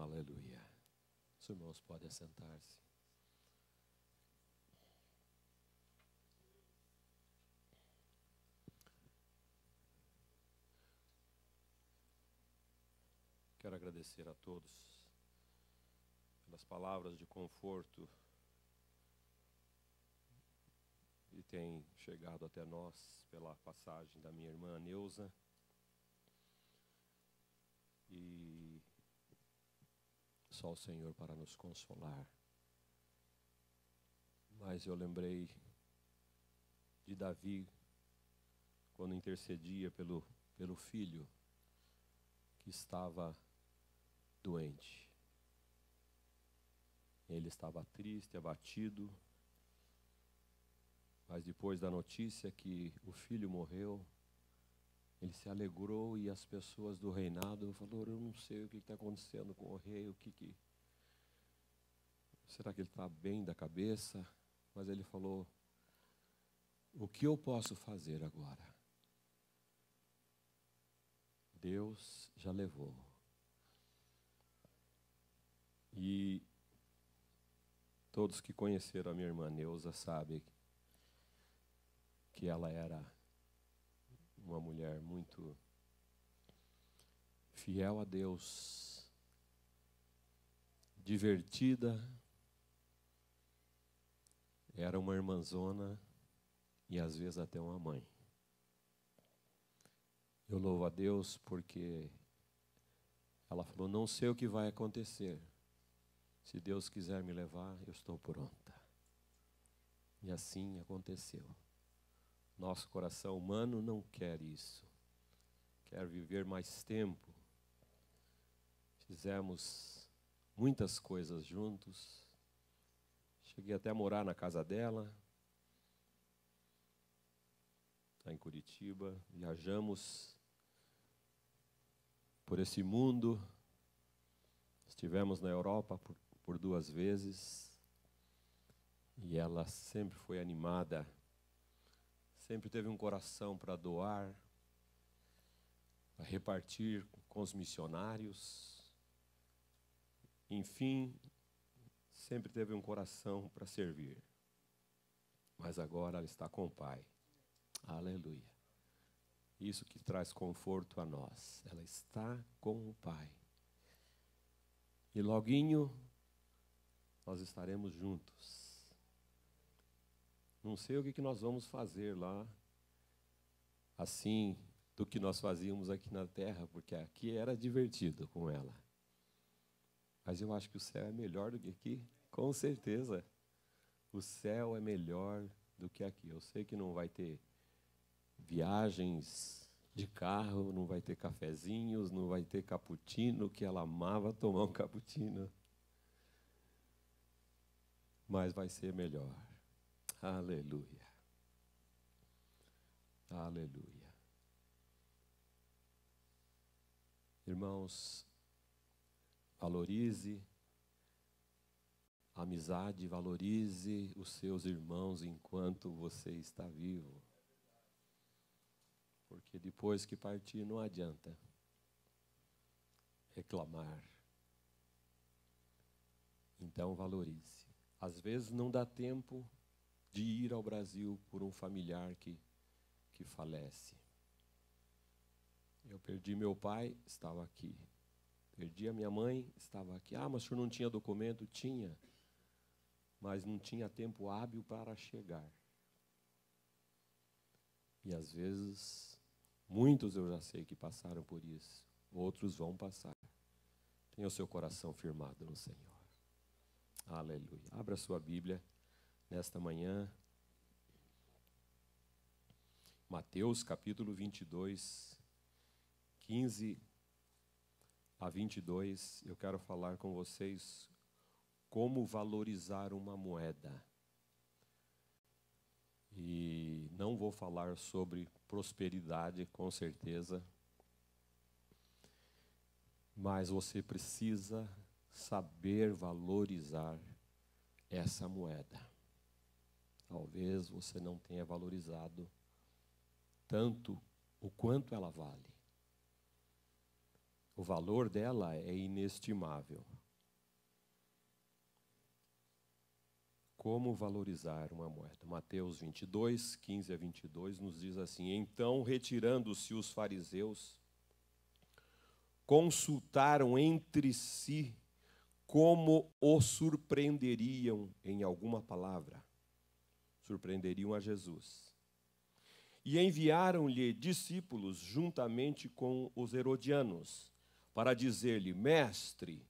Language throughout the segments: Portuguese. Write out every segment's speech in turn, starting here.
Aleluia. Os irmãos podem assentar-se. Quero agradecer a todos pelas palavras de conforto que têm chegado até nós pela passagem da minha irmã Neuza. E só o Senhor para nos consolar. Mas eu lembrei de Davi, quando intercedia pelo filho que estava doente. Ele estava triste, abatido, mas depois da notícia que o filho morreu, ele se alegrou e as pessoas do reinado falaram: eu não sei o que está acontecendo com o rei, será que ele está bem da cabeça? Mas ele falou: o que eu posso fazer agora? Deus já levou. E todos que conheceram a minha irmã Neuza sabem que ela era uma mulher muito fiel a Deus, divertida, era uma irmãzona e às vezes até uma mãe. Eu louvo a Deus porque ela falou: não sei o que vai acontecer, se Deus quiser me levar, eu estou pronta. E assim aconteceu. Nosso coração humano não quer isso. Quer viver mais tempo. Fizemos muitas coisas juntos. Cheguei até a morar na casa dela, lá em Curitiba. Viajamos por esse mundo. Estivemos na Europa por 2 vezes. E ela sempre foi animada. Sempre teve um coração para doar, para repartir com os missionários. Enfim, sempre teve um coração para servir. Mas agora ela está com o Pai. Aleluia. Isso que traz conforto a nós. Ela está com o Pai. E loguinho nós estaremos juntos. Não sei o que nós vamos fazer lá, assim, do que nós fazíamos aqui na terra, porque aqui era divertido com ela. Mas eu acho que o céu é melhor do que aqui, com certeza. O céu é melhor do que aqui. Eu sei que não vai ter viagens de carro, não vai ter cafezinhos, não vai ter cappuccino, que ela amava tomar um cappuccino. Mas vai ser melhor. Aleluia. Aleluia. Irmãos, valorize a amizade, valorize os seus irmãos enquanto você está vivo. Porque depois que partir não adianta reclamar. Então valorize. Às vezes não dá tempo de ir ao Brasil por um familiar que falece. Eu perdi meu pai, estava aqui. Perdi a minha mãe, estava aqui. Ah, mas o senhor não tinha documento? Tinha. Mas não tinha tempo hábil para chegar. E às vezes, muitos eu já sei que passaram por isso. Outros vão passar. Tenha o seu coração firmado no Senhor. Aleluia. Abra sua Bíblia nesta manhã. Mateus capítulo 22, 15 a 22. Eu quero falar com vocês como valorizar uma moeda. E não vou falar sobre prosperidade, com certeza. Mas você precisa saber valorizar essa moeda. Talvez você não tenha valorizado tanto o quanto ela vale. O valor dela é inestimável. Como valorizar uma moeda? Mateus 22, 15 a 22 nos diz assim: Então, retirando-se os fariseus, consultaram entre si como o surpreenderiam em alguma palavra. Surpreenderiam a Jesus. E enviaram-lhe discípulos juntamente com os herodianos, para dizer-lhe: Mestre,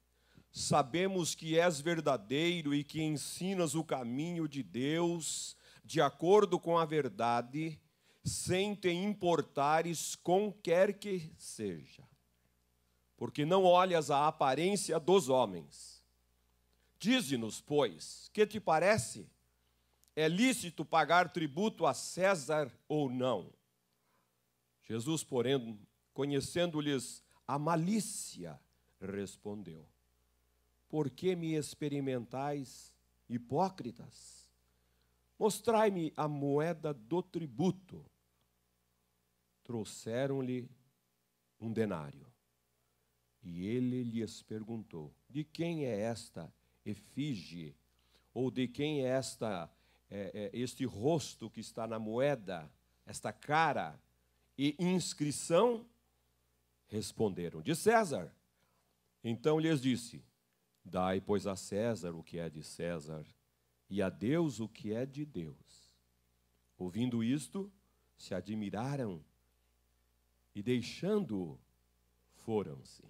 sabemos que és verdadeiro e que ensinas o caminho de Deus de acordo com a verdade, sem te importares com quer que seja. Porque não olhas a aparência dos homens. Dize-nos, pois, que te parece? É lícito pagar tributo a César ou não? Jesus, porém, conhecendo-lhes a malícia, respondeu: Por que me experimentais, hipócritas? Mostrai-me a moeda do tributo. Trouxeram-lhe um denário. E ele lhes perguntou: De quem é esta efígie? Ou de quem é este rosto que está na moeda, esta cara e inscrição? Responderam: De César. Então lhes disse: Dai, pois, a César o que é de César, e a Deus o que é de Deus. Ouvindo isto, se admiraram, e deixando-o, foram-se.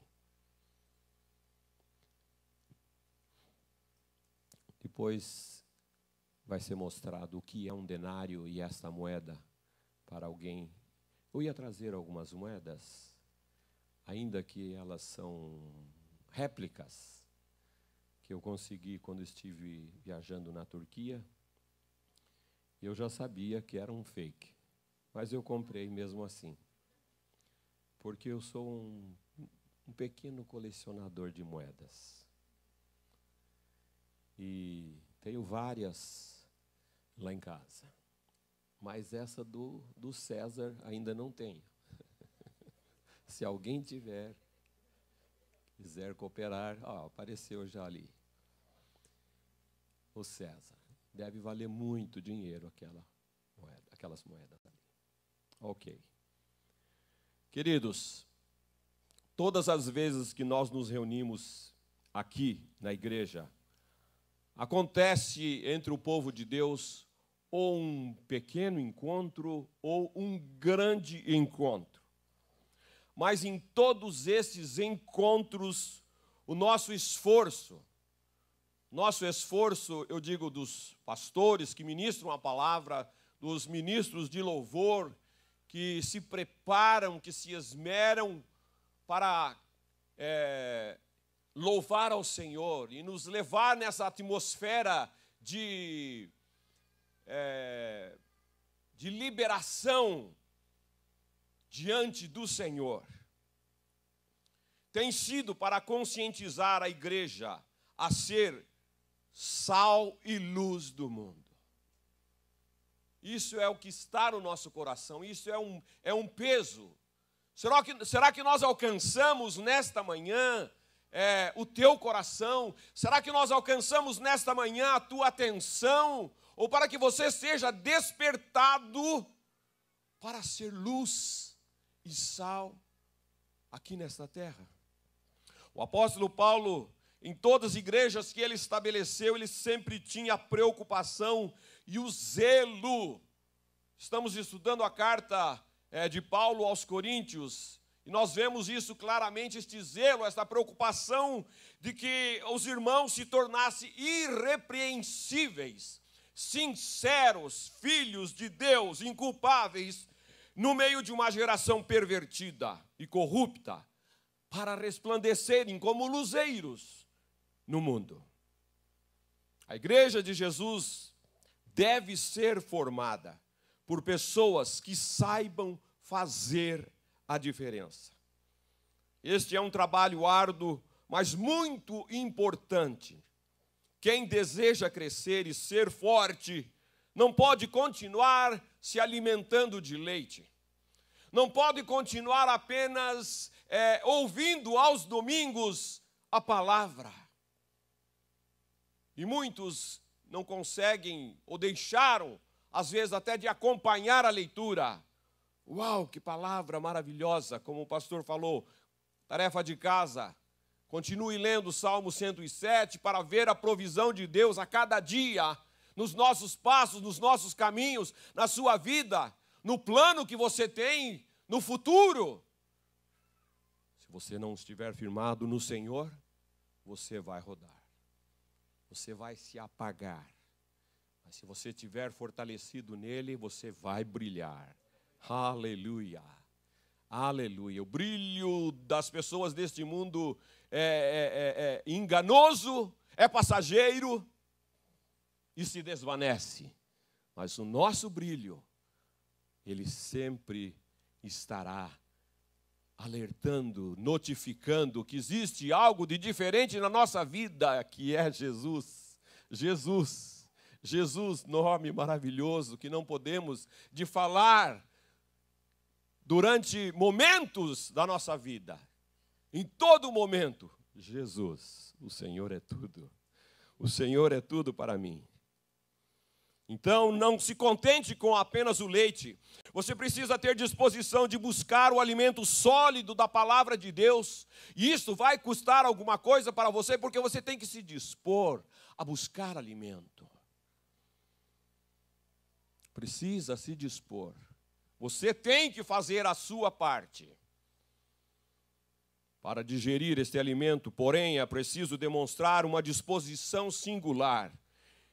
Depois vai ser mostrado o que é um denário e esta moeda para alguém. Eu ia trazer algumas moedas, ainda que elas são réplicas, que eu consegui quando estive viajando na Turquia. Eu já sabia que era um fake, mas eu comprei mesmo assim, porque eu sou um pequeno colecionador de moedas. E tenho várias lá em casa, mas essa do César ainda não tenho. Se alguém quiser cooperar, apareceu já ali. O César. Deve valer muito dinheiro aquelas moedas ali. Ok. Queridos, todas as vezes que nós nos reunimos aqui na igreja, acontece entre o povo de Deus ou um pequeno encontro ou um grande encontro. Mas em todos esses encontros, o nosso esforço, eu digo dos pastores que ministram a palavra, dos ministros de louvor, que se preparam, que se esmeram para louvar ao Senhor e nos levar nessa atmosfera de liberação diante do Senhor. Tem sido para conscientizar a igreja a ser sal e luz do mundo. Isso é o que está no nosso coração, isso é um peso. Será que nós alcançamos nesta manhã o teu coração? Será que nós alcançamos nesta manhã a tua atenção? Ou para que você seja despertado para ser luz e sal aqui nesta terra? O apóstolo Paulo, em todas as igrejas que ele estabeleceu, ele sempre tinha a preocupação e o zelo. Estamos estudando a carta de Paulo aos Coríntios, e nós vemos isso claramente, este zelo, esta preocupação de que os irmãos se tornassem irrepreensíveis, sinceros, filhos de Deus, inculpáveis, no meio de uma geração pervertida e corrupta, para resplandecerem como luzeiros no mundo. A igreja de Jesus deve ser formada por pessoas que saibam fazer a diferença. Este é um trabalho árduo, mas muito importante. Quem deseja crescer e ser forte não pode continuar se alimentando de leite. Não pode continuar apenas ouvindo aos domingos a palavra. E muitos não conseguem ou deixaram, às vezes, até de acompanhar a leitura. Uau, que palavra maravilhosa, como o pastor falou, tarefa de casa. Continue lendo o Salmo 107 para ver a provisão de Deus a cada dia, nos nossos passos, nos nossos caminhos, na sua vida, no plano que você tem, no futuro. Se você não estiver firmado no Senhor, você vai rodar. Você vai se apagar. Mas se você estiver fortalecido nele, você vai brilhar. Aleluia. Aleluia. O brilho das pessoas deste mundo é enganoso, é passageiro e se desvanece. Mas o nosso brilho, ele sempre estará alertando, notificando que existe algo de diferente na nossa vida, que é Jesus. Jesus. Jesus, nome maravilhoso, que não podemos de falar durante momentos da nossa vida. Em todo momento, Jesus, o Senhor é tudo. O Senhor é tudo para mim. Então, não se contente com apenas o leite. Você precisa ter disposição de buscar o alimento sólido da palavra de Deus. E isso vai custar alguma coisa para você, porque você tem que se dispor a buscar alimento. Precisa se dispor. Você tem que fazer a sua parte. Para digerir este alimento, porém, é preciso demonstrar uma disposição singular.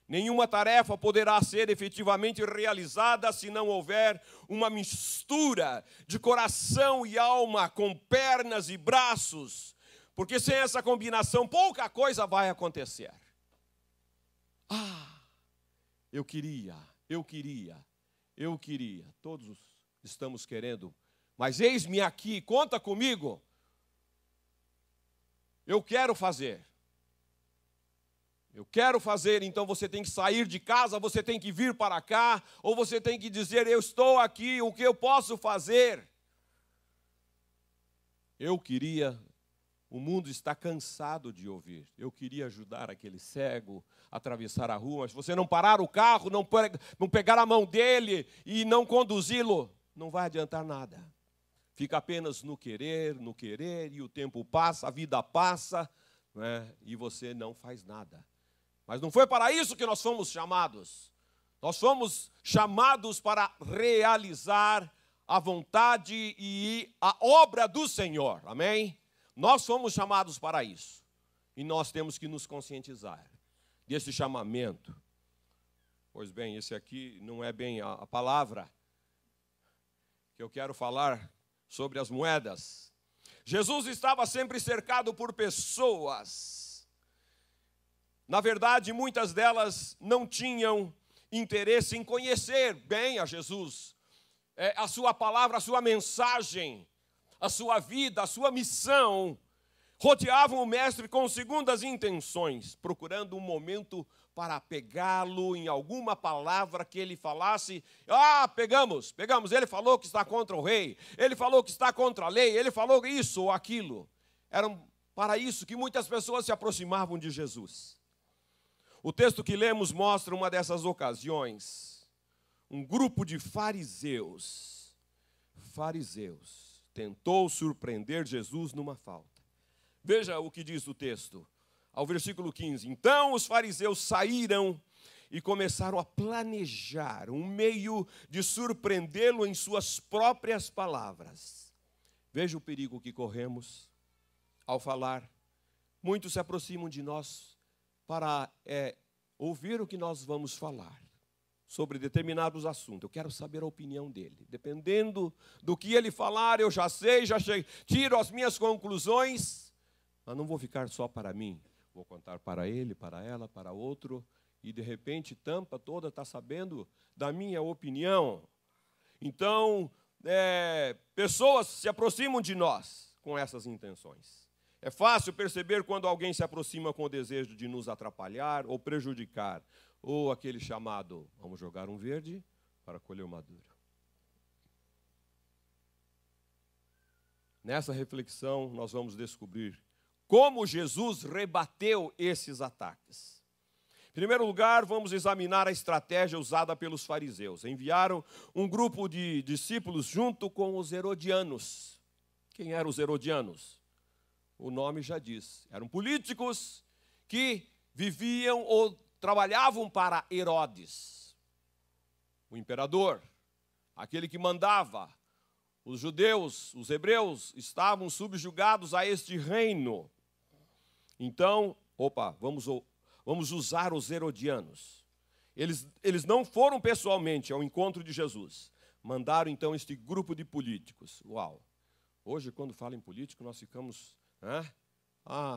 Nenhuma tarefa poderá ser efetivamente realizada se não houver uma mistura de coração e alma com pernas e braços, porque sem essa combinação pouca coisa vai acontecer. Eu queria, todos estamos querendo, mas eis-me aqui, conta comigo, eu quero fazer, então você tem que sair de casa, você tem que vir para cá, ou você tem que dizer, eu estou aqui, o que eu posso fazer? O mundo está cansado de ouvir, eu queria ajudar aquele cego a atravessar a rua, mas se você não parar o carro, não pegar a mão dele e não conduzi-lo, não vai adiantar nada. Fica apenas no querer, e o tempo passa, a vida passa, né, e você não faz nada. Mas não foi para isso que nós fomos chamados. Nós fomos chamados para realizar a vontade e a obra do Senhor. Amém? Nós fomos chamados para isso. E nós temos que nos conscientizar desse chamamento. Pois bem, esse aqui não é bem a palavra que eu quero falar sobre as moedas. Jesus estava sempre cercado por pessoas. Na verdade, muitas delas não tinham interesse em conhecer bem a Jesus, a sua palavra, a sua mensagem, a sua vida, a sua missão. Rodeavam o mestre com segundas intenções, procurando um momento para pegá-lo em alguma palavra que ele falasse. Pegamos, ele falou que está contra o rei, ele falou que está contra a lei, ele falou isso ou aquilo. Era para isso que muitas pessoas se aproximavam de Jesus. O texto que lemos mostra uma dessas ocasiões. Um grupo de fariseus tentou surpreender Jesus numa falta. Veja o que diz o texto, ao versículo 15. Então os fariseus saíram e começaram a planejar um meio de surpreendê-lo em suas próprias palavras. Veja o perigo que corremos ao falar. Muitos se aproximam de nós para ouvir o que nós vamos falar sobre determinados assuntos. Eu quero saber a opinião dele. Dependendo do que ele falar, eu já sei, tiro as minhas conclusões, mas não vou ficar só para mim. Vou contar para ele, para ela, para outro, e de repente Tampa toda está sabendo da minha opinião. Então, pessoas se aproximam de nós com essas intenções. É fácil perceber quando alguém se aproxima com o desejo de nos atrapalhar ou prejudicar, ou aquele chamado, vamos jogar um verde para colher o maduro. Nessa reflexão, nós vamos descobrir como Jesus rebateu esses ataques. Em primeiro lugar, vamos examinar a estratégia usada pelos fariseus. Enviaram um grupo de discípulos junto com os herodianos. Quem eram os herodianos? O nome já diz. Eram políticos que viviam ou trabalhavam para Herodes, o imperador, aquele que mandava. Os judeus, os hebreus, estavam subjugados a este reino. Então, vamos usar os herodianos. Eles não foram pessoalmente ao encontro de Jesus. Mandaram, então, este grupo de políticos. Uau! Hoje, quando fala em político, nós ficamos...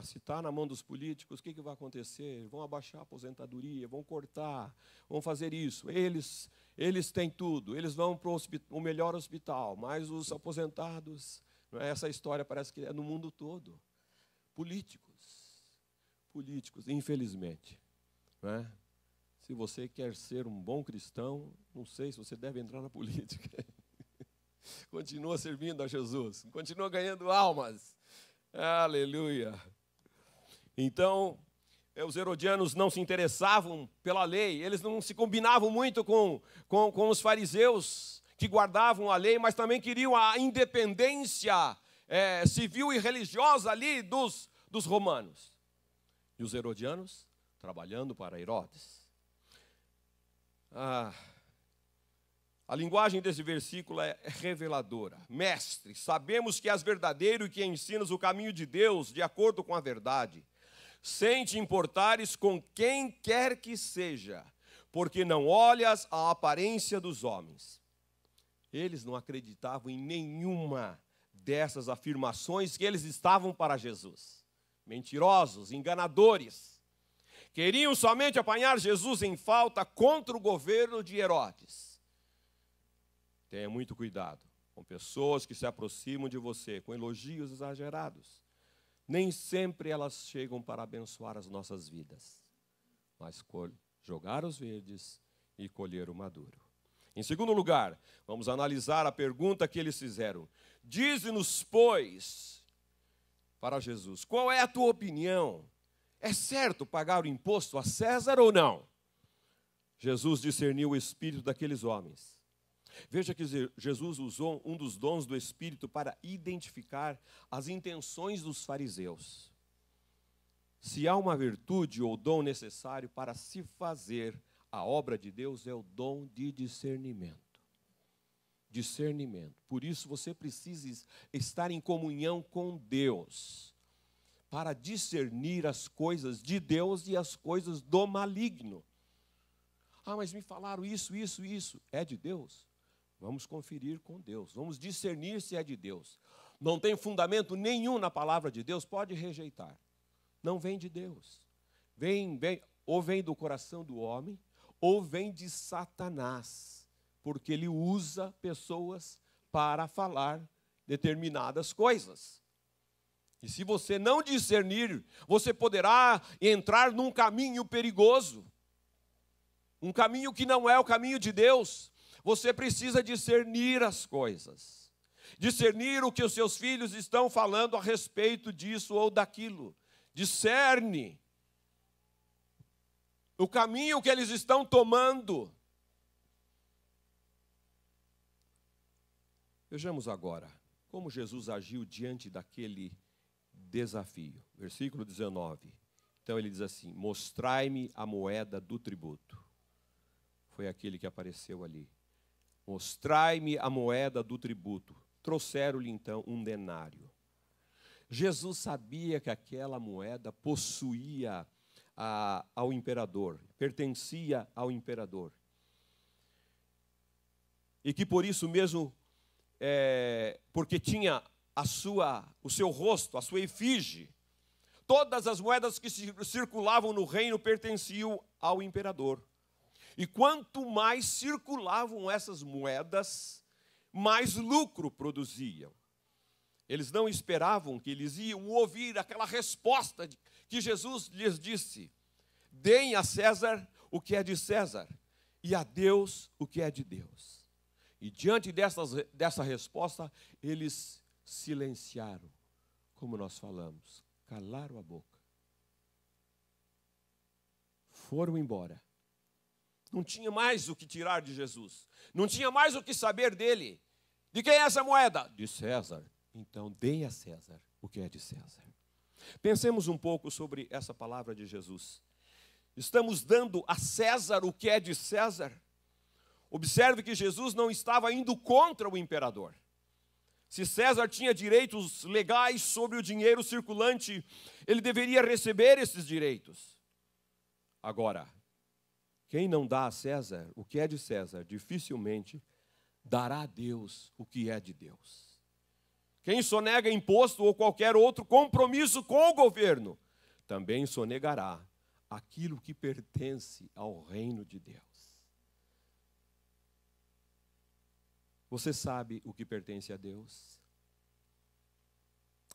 se está na mão dos políticos, o que vai acontecer? Vão abaixar a aposentadoria, vão cortar, vão fazer isso. Eles têm tudo, eles vão para o melhor hospital, mas os aposentados... Essa história parece que é no mundo todo. Políticos, infelizmente. Se você quer ser um bom cristão, não sei se você deve entrar na política. Continua servindo a Jesus, continua ganhando almas. Aleluia. Então, os herodianos não se interessavam pela lei, eles não se combinavam muito com os fariseus, que guardavam a lei, mas também queriam a independência civil e religiosa ali dos romanos. E os herodianos trabalhando para Herodes. A linguagem desse versículo é reveladora. Mestre, sabemos que és verdadeiro e que ensinas o caminho de Deus de acordo com a verdade, sem te importares com quem quer que seja, porque não olhas a aparência dos homens. Eles não acreditavam em nenhuma dessas afirmações que eles estavam para Jesus. Mentirosos, enganadores. Queriam somente apanhar Jesus em falta contra o governo de Herodes. Tenha muito cuidado com pessoas que se aproximam de você com elogios exagerados. Nem sempre elas chegam para abençoar as nossas vidas, mas jogar os verdes e colher o maduro. Em segundo lugar, vamos analisar a pergunta que eles fizeram. Dize-nos, pois, para Jesus, qual é a tua opinião? É certo pagar o imposto a César ou não? Jesus discerniu o espírito daqueles homens. Veja que Jesus usou um dos dons do Espírito para identificar as intenções dos fariseus. Se há uma virtude ou dom necessário para se fazer a obra de Deus, é o dom de discernimento. Discernimento. Por isso você precisa estar em comunhão com Deus, para discernir as coisas de Deus e as coisas do maligno. Mas me falaram isso. É de Deus? Vamos conferir com Deus, vamos discernir se é de Deus. Não tem fundamento nenhum na palavra de Deus, pode rejeitar. Não vem de Deus. Ou vem do coração do homem, ou vem de Satanás, porque ele usa pessoas para falar determinadas coisas. E se você não discernir, você poderá entrar num caminho perigoso, um caminho que não é o caminho de Deus. Você precisa discernir as coisas, discernir o que os seus filhos estão falando a respeito disso ou daquilo. Discerne o caminho que eles estão tomando. Vejamos agora como Jesus agiu diante daquele desafio. Versículo 19. Então ele diz assim: mostrai-me a moeda do tributo. Foi aquele que apareceu ali. Mostrai-me a moeda do tributo. Trouxeram-lhe então um denário. Jesus sabia que aquela moeda possuía ao imperador, pertencia ao imperador. E que por isso mesmo, porque tinha o seu rosto, a sua efígie, todas as moedas que circulavam no reino pertenciam ao imperador. E quanto mais circulavam essas moedas, mais lucro produziam. Eles não esperavam que eles iam ouvir aquela resposta que Jesus lhes disse: deem a César o que é de César, e a Deus o que é de Deus. E diante dessa resposta, eles silenciaram, como nós falamos, calaram a boca. Foram embora. Não tinha mais o que tirar de Jesus. Não tinha mais o que saber dele. De quem é essa moeda? De César. Então, dê a César o que é de César. Pensemos um pouco sobre essa palavra de Jesus. Estamos dando a César o que é de César? Observe que Jesus não estava indo contra o imperador. Se César tinha direitos legais sobre o dinheiro circulante, ele deveria receber esses direitos. Agora, quem não dá a César o que é de César, dificilmente dará a Deus o que é de Deus. Quem sonega imposto ou qualquer outro compromisso com o governo, também sonegará aquilo que pertence ao reino de Deus. Você sabe o que pertence a Deus?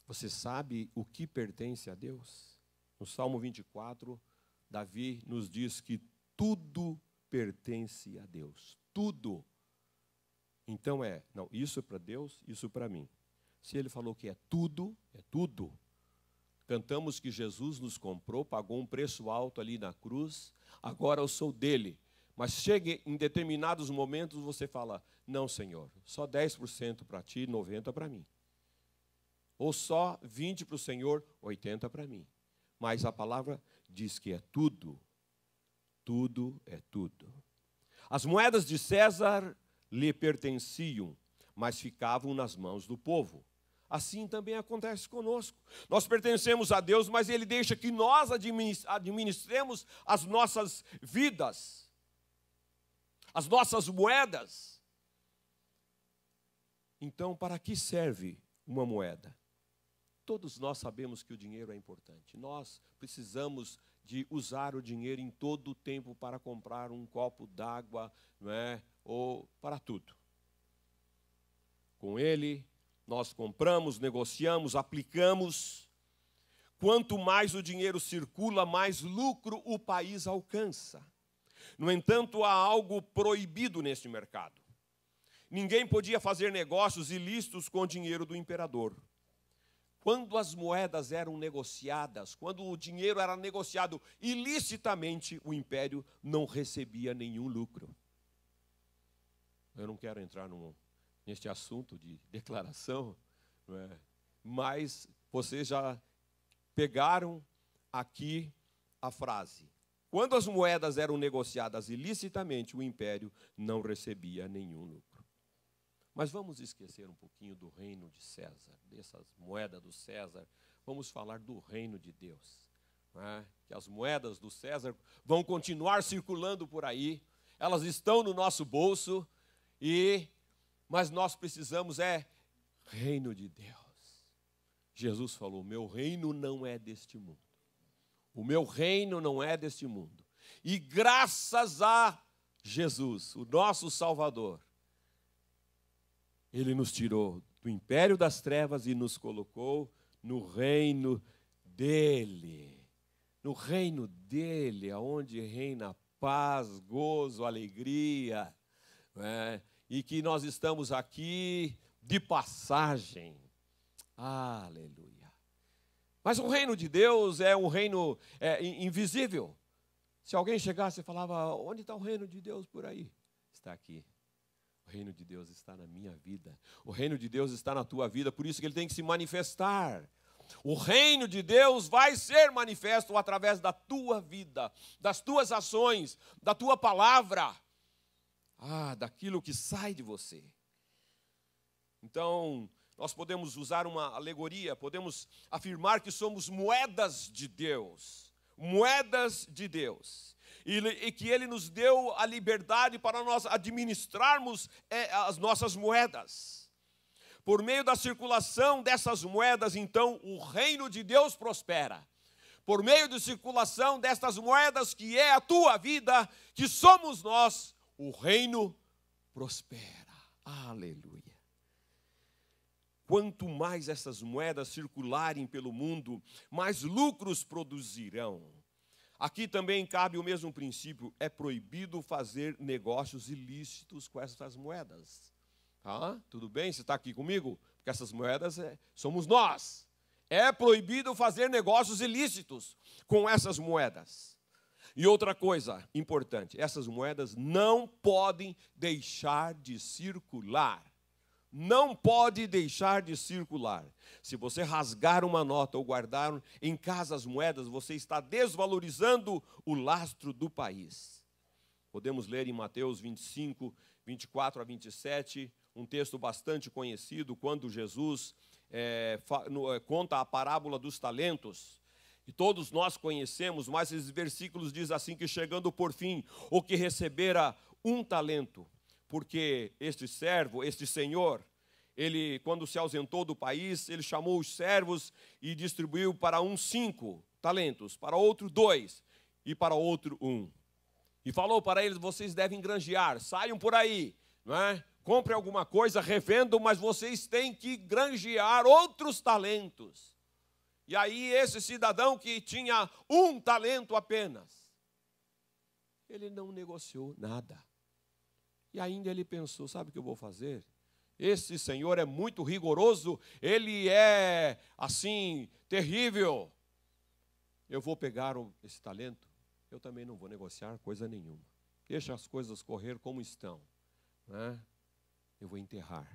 Você sabe o que pertence a Deus? No Salmo 24, Davi nos diz que tudo pertence a Deus. Tudo. Então não, isso é para Deus, isso para mim. Se ele falou que é tudo, é tudo. Cantamos que Jesus nos comprou, pagou um preço alto ali na cruz, agora eu sou dele. Mas chega em determinados momentos você fala, não, Senhor, só 10% para ti, 90% para mim. Ou só 20% para o Senhor, 80% para mim. Mas a palavra diz que é tudo. Tudo é tudo. As moedas de César lhe pertenciam, mas ficavam nas mãos do povo. Assim também acontece conosco. Nós pertencemos a Deus, mas Ele deixa que nós administremos as nossas vidas, as nossas moedas. Então, para que serve uma moeda? Todos nós sabemos que o dinheiro é importante. Nós precisamos de usar o dinheiro em todo o tempo para comprar um copo d'água, não é? Ou para tudo. Com ele, nós compramos, negociamos, aplicamos. Quanto mais o dinheiro circula, mais lucro o país alcança. No entanto, há algo proibido neste mercado. Ninguém podia fazer negócios ilícitos com o dinheiro do imperador. Quando as moedas eram negociadas, quando o dinheiro era negociado ilicitamente, o império não recebia nenhum lucro. Eu não quero entrar neste assunto de declaração, não é? Mas vocês já pegaram aqui a frase. Quando as moedas eram negociadas ilicitamente, o império não recebia nenhum lucro. Mas vamos esquecer um pouquinho do reino de César, dessas moedas do César. Vamos falar do reino de Deus. Não é? Que as moedas do César vão continuar circulando por aí. Elas estão no nosso bolso, mas nós precisamos reino de Deus. Jesus falou, meu reino não é deste mundo. O meu reino não é deste mundo. E graças a Jesus, o nosso Salvador, Ele nos tirou do império das trevas e nos colocou no reino dele. No reino dele, onde reina paz, gozo, alegria. E que nós estamos aqui de passagem. Aleluia. Mas o reino de Deus é um reino invisível. Se alguém chegasse e falava, onde está o reino de Deus por aí? Está aqui. O reino de Deus está na minha vida. O reino de Deus está na tua vida, por isso que ele tem que se manifestar. O reino de Deus vai ser manifesto através da tua vida, das tuas ações, da tua palavra. Daquilo que sai de você. Então, nós podemos usar uma alegoria, podemos afirmar que somos moedas de Deus. Moedas de Deus. E que Ele nos deu a liberdade para nós administrarmos as nossas moedas. Por meio da circulação dessas moedas, então, o reino de Deus prospera. Por meio da circulação destas moedas, que é a tua vida, que somos nós, o reino prospera. Aleluia. Quanto mais essas moedas circularem pelo mundo, mais lucros produzirão. Aqui também cabe o mesmo princípio. É proibido fazer negócios ilícitos com essas moedas. Tudo bem? Você está aqui comigo? porque essas moedas somos nós. É proibido fazer negócios ilícitos com essas moedas. E outra coisa importante, essas moedas não podem deixar de circular. Não pode deixar de circular. Se você rasgar uma nota ou guardar em casa as moedas, você está desvalorizando o lastro do país. Podemos ler em Mateus 25, 24 a 27, um texto bastante conhecido, quando Jesus conta a parábola dos talentos. E todos nós conhecemos, mas esses versículos dizem assim, que chegando por fim, o que recebera um talento, porque este servo, este senhor, ele, quando se ausentou do país, ele chamou os servos e distribuiu para um 5 talentos, para outro 2 e para outro 1. E falou para eles, vocês devem granjear, saiam por aí, não é? Comprem alguma coisa, revendam, mas vocês têm que granjear outros talentos. E aí esse cidadão que tinha um talento apenas, ele não negociou nada. E ainda ele pensou, sabe o que eu vou fazer? Esse senhor é muito rigoroso, ele é assim, terrível. Eu vou pegar esse talento, eu também não vou negociar coisa nenhuma. Deixa as coisas correr como estão, né? Eu vou enterrar.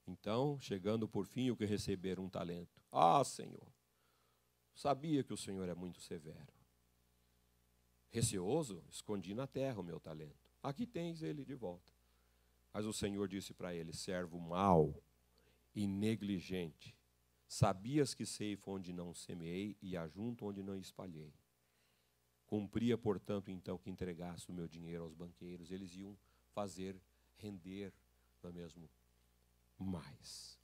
Então, chegando por fim, o que receber um talento. Ah, Senhor, sabia que o Senhor é muito severo. Receoso, escondi na terra o meu talento. Aqui tens ele de volta. Mas o Senhor disse para ele, servo mau e negligente, sabias que ceifo onde não semeei e ajunto onde não espalhei. Cumpria, portanto, então, que entregasse o meu dinheiro aos banqueiros. Eles iam fazer render, não é mesmo, mais.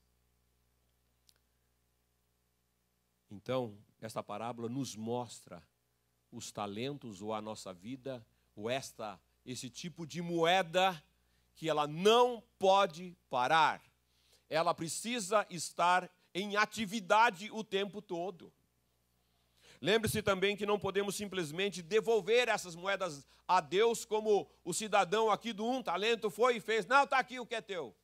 Então, esta parábola nos mostra os talentos ou a nossa vida, ou esse tipo de moeda que ela não pode parar. Ela precisa estar em atividade o tempo todo. Lembre-se também que não podemos simplesmente devolver essas moedas a Deus, como o cidadão aqui do um talento foi e fez. Não, está aqui o que é teu.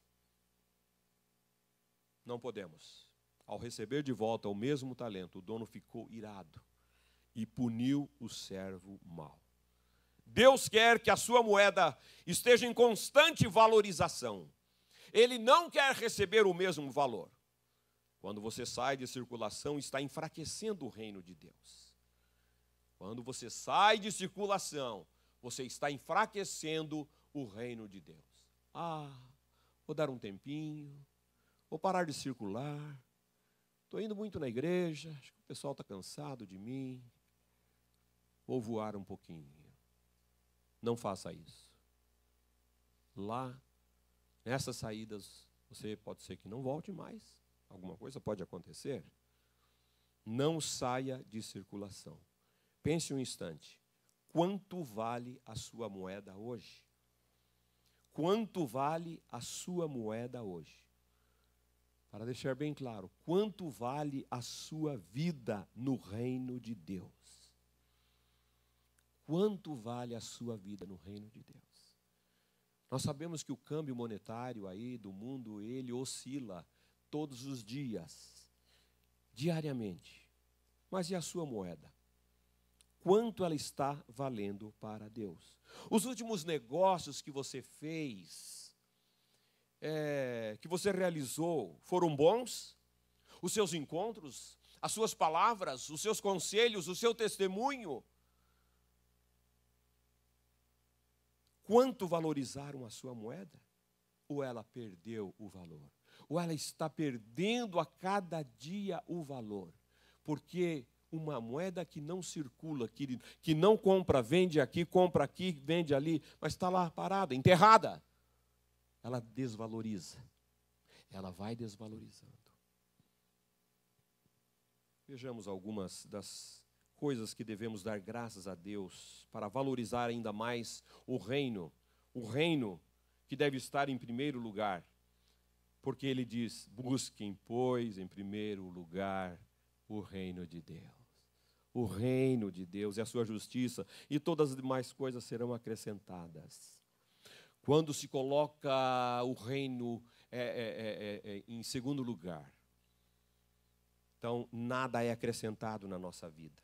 Não podemos. Ao receber de volta o mesmo talento, o dono ficou irado e puniu o servo mau. Deus quer que a sua moeda esteja em constante valorização. Ele não quer receber o mesmo valor. Quando você sai de circulação, está enfraquecendo o reino de Deus. Quando você sai de circulação, você está enfraquecendo o reino de Deus. Ah, vou dar um tempinho, vou parar de circular, estou indo muito na igreja, acho que o pessoal está cansado de mim, vou voar um pouquinho. Não faça isso. Lá, nessas saídas, você pode ser que não volte mais. Alguma coisa pode acontecer. Não saia de circulação. Pense um instante. Quanto vale a sua moeda hoje? Quanto vale a sua moeda hoje? Para deixar bem claro, quanto vale a sua vida no reino de Deus? Quanto vale a sua vida no reino de Deus? Nós sabemos que o câmbio monetário aí do mundo, ele oscila todos os dias, diariamente. Mas e a sua moeda? Quanto ela está valendo para Deus? Os últimos negócios que você fez, que você realizou, foram bons? Os seus encontros, as suas palavras, os seus conselhos, o seu testemunho? Quanto valorizaram a sua moeda? Ou ela perdeu o valor? Ou ela está perdendo a cada dia o valor? Porque uma moeda que não circula, que não compra, vende aqui, vende ali, mas está lá parada, enterrada, ela desvaloriza. Ela vai desvalorizando. Vejamos algumas das coisas que devemos dar graças a Deus para valorizar ainda mais o reino que deve estar em primeiro lugar, porque ele diz, busquem, pois, em primeiro lugar o reino de Deus. O reino de Deus e a sua justiça, e todas as demais coisas serão acrescentadas. Quando se coloca o reino em segundo lugar. Então, nada é acrescentado na nossa vida.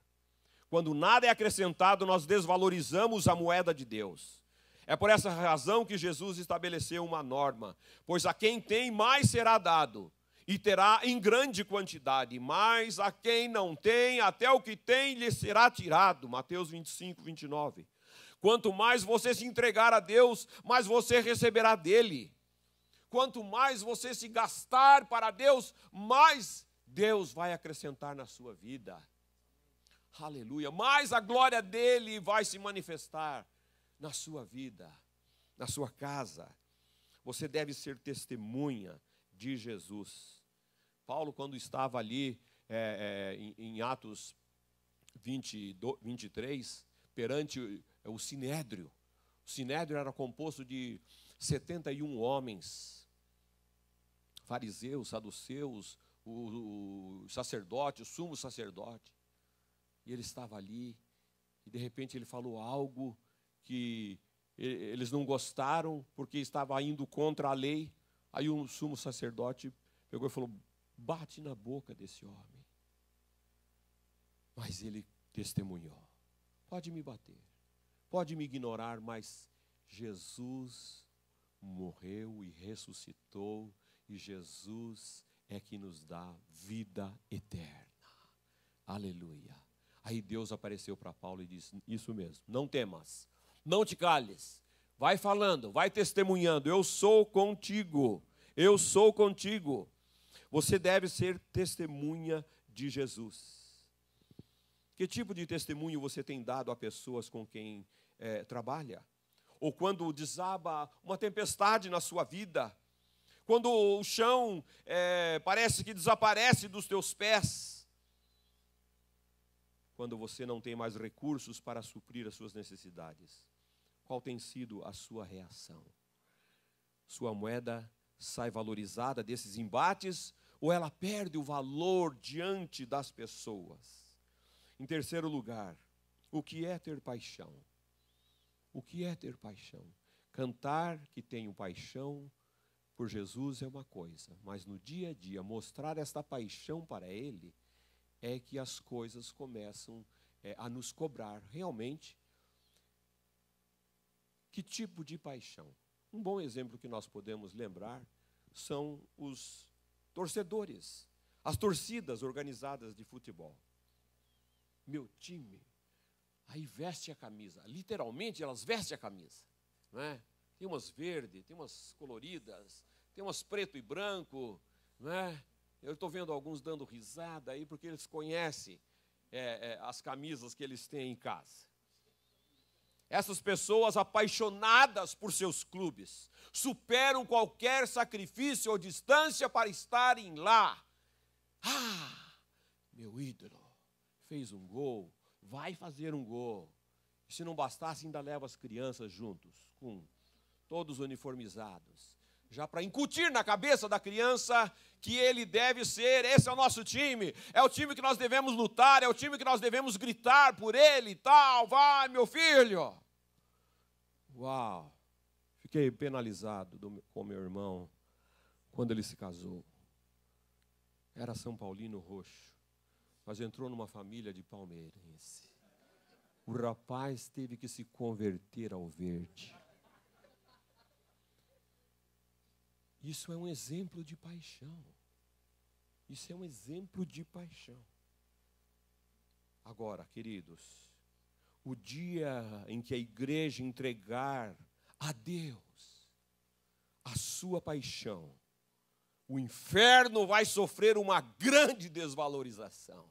Quando nada é acrescentado, nós desvalorizamos a moeda de Deus. É por essa razão que Jesus estabeleceu uma norma. Pois a quem tem, mais será dado, e terá em grande quantidade. Mas a quem não tem, até o que tem lhe será tirado. Mateus 25, 29. Quanto mais você se entregar a Deus, mais você receberá dele. Quanto mais você se gastar para Deus, mais Deus vai acrescentar na sua vida. Aleluia. Mais a glória dele vai se manifestar na sua vida, na sua casa. Você deve ser testemunha de Jesus. Paulo, quando estava ali em Atos 23, perante o Sinédrio. O Sinédrio era composto de 71 homens, fariseus, saduceus, o sacerdote, o sumo sacerdote. E ele estava ali, e de repente ele falou algo que eles não gostaram, porque estava indo contra a lei. Aí o sumo sacerdote pegou e falou: bate na boca desse homem. Mas ele testemunhou: pode me bater, pode me ignorar, mas Jesus morreu e ressuscitou, e Jesus é que nos dá vida eterna. Aleluia. Aí Deus apareceu para Paulo e disse: isso mesmo, não temas, não te cales, vai falando, vai testemunhando, eu sou contigo, eu sou contigo. Você deve ser testemunha de Jesus. Que tipo de testemunho você tem dado a pessoas com quem trabalha? Ou quando desaba uma tempestade na sua vida, quando o chão parece que desaparece dos teus pés, quando você não tem mais recursos para suprir as suas necessidades, qual tem sido a sua reação? Sua moeda sai valorizada desses embates, ou ela perde o valor diante das pessoas? Em terceiro lugar, o que é ter paixão? O que é ter paixão? Cantar que tenho paixão por Jesus é uma coisa, mas no dia a dia, mostrar esta paixão para Ele, é que as coisas começam a nos cobrar. Realmente, que tipo de paixão? Um bom exemplo que nós podemos lembrar são os torcedores, as torcidas organizadas de futebol. Meu time, aí veste a camisa, literalmente elas vestem a camisa, não é? Tem umas verdes, tem umas coloridas, tem umas preto e branco, não é? Eu estou vendo alguns dando risada aí, porque eles conhecem as camisas que eles têm em casa. Essas pessoas apaixonadas por seus clubes superam qualquer sacrifício ou distância para estarem lá. Ah, meu ídolo fez um gol, vai fazer um gol. E se não bastasse, ainda leva as crianças juntos, com todos uniformizados, já para incutir na cabeça da criança que ele deve ser, esse é o nosso time, é o time que nós devemos lutar, é o time que nós devemos gritar por ele e tal, vai meu filho. Uau, fiquei penalizado com meu irmão quando ele se casou. Era São Paulino roxo, mas entrou numa família de palmeirense. O rapaz teve que se converter ao verde. Isso é um exemplo de paixão. Isso é um exemplo de paixão. Agora, queridos, o dia em que a igreja entregar a Deus a sua paixão, o inferno vai sofrer uma grande desvalorização.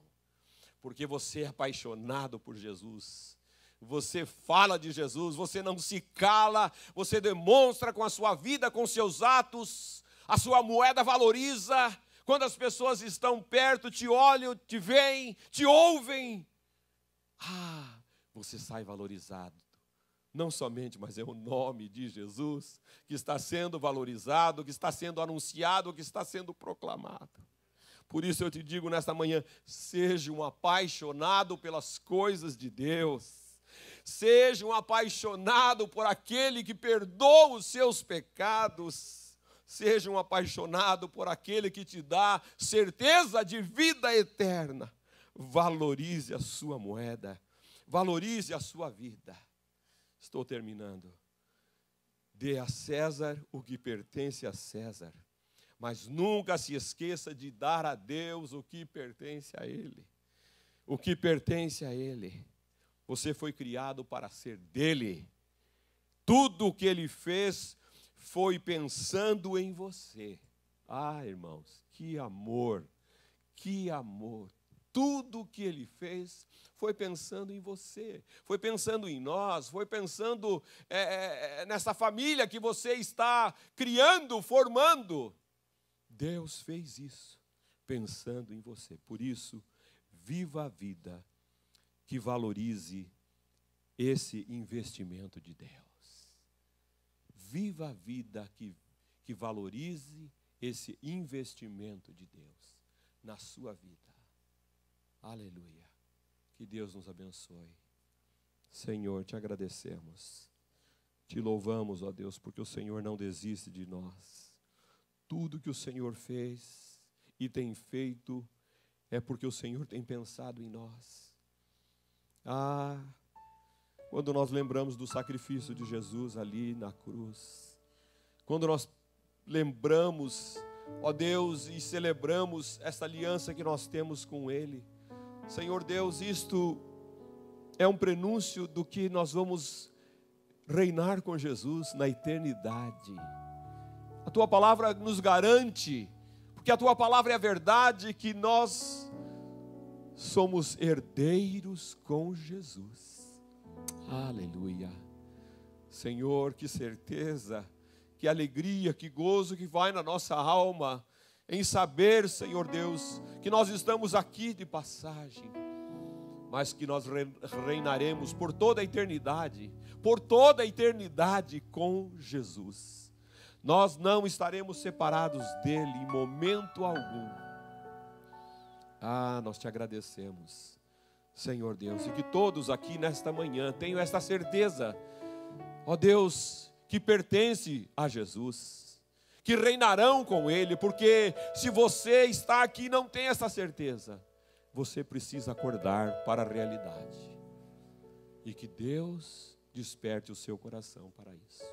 Porque você é apaixonado por Jesus. Você fala de Jesus, você não se cala, você demonstra com a sua vida, com seus atos, a sua moeda valoriza. Quando as pessoas estão perto, te olham, te veem, te ouvem. Você sai valorizado. Não somente, mas é o nome de Jesus que está sendo valorizado, que está sendo anunciado, que está sendo proclamado. Por isso eu te digo nesta manhã, seja um apaixonado pelas coisas de Deus. Seja um apaixonado por aquele que perdoa os seus pecados. Seja um apaixonado por aquele que te dá certeza de vida eterna. Valorize a sua moeda. Valorize a sua vida. Estou terminando. Dê a César o que pertence a César. Mas nunca se esqueça de dar a Deus o que pertence a Ele. O que pertence a Ele. Você foi criado para ser dele. Tudo o que Ele fez foi pensando em você. Ah, irmãos, que amor, que amor. Tudo o que Ele fez foi pensando em você, foi pensando em nós, foi pensando nessa família que você está criando, formando. Deus fez isso, pensando em você. Por isso, viva a vida que valorize esse investimento de Deus. Viva a vida que valorize esse investimento de Deus na sua vida. Aleluia. Que Deus nos abençoe. Senhor, te agradecemos. Te louvamos, ó Deus, porque o Senhor não desiste de nós. Tudo que o Senhor fez e tem feito é porque o Senhor tem pensado em nós. Ah, quando nós lembramos do sacrifício de Jesus ali na cruz, quando nós lembramos, ó Deus, e celebramos esta aliança que nós temos com Ele, Senhor Deus, isto é um prenúncio do que nós vamos reinar com Jesus na eternidade. A Tua palavra nos garante, porque a Tua palavra é a verdade, que nós somos herdeiros com Jesus. Aleluia. Senhor, que certeza, que alegria, que gozo que vai na nossa alma em saber, Senhor Deus, que nós estamos aqui de passagem, mas que nós reinaremos por toda a eternidade com Jesus. Nós não estaremos separados dele em momento algum. Ah, nós te agradecemos, Senhor Deus, e que todos aqui nesta manhã tenham esta certeza, ó Deus, que pertence a Jesus, que reinarão com Ele, porque se você está aqui e não tem essa certeza, você precisa acordar para a realidade, e que Deus desperte o seu coração para isso,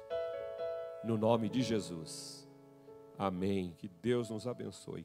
no nome de Jesus, amém. Que Deus nos abençoe.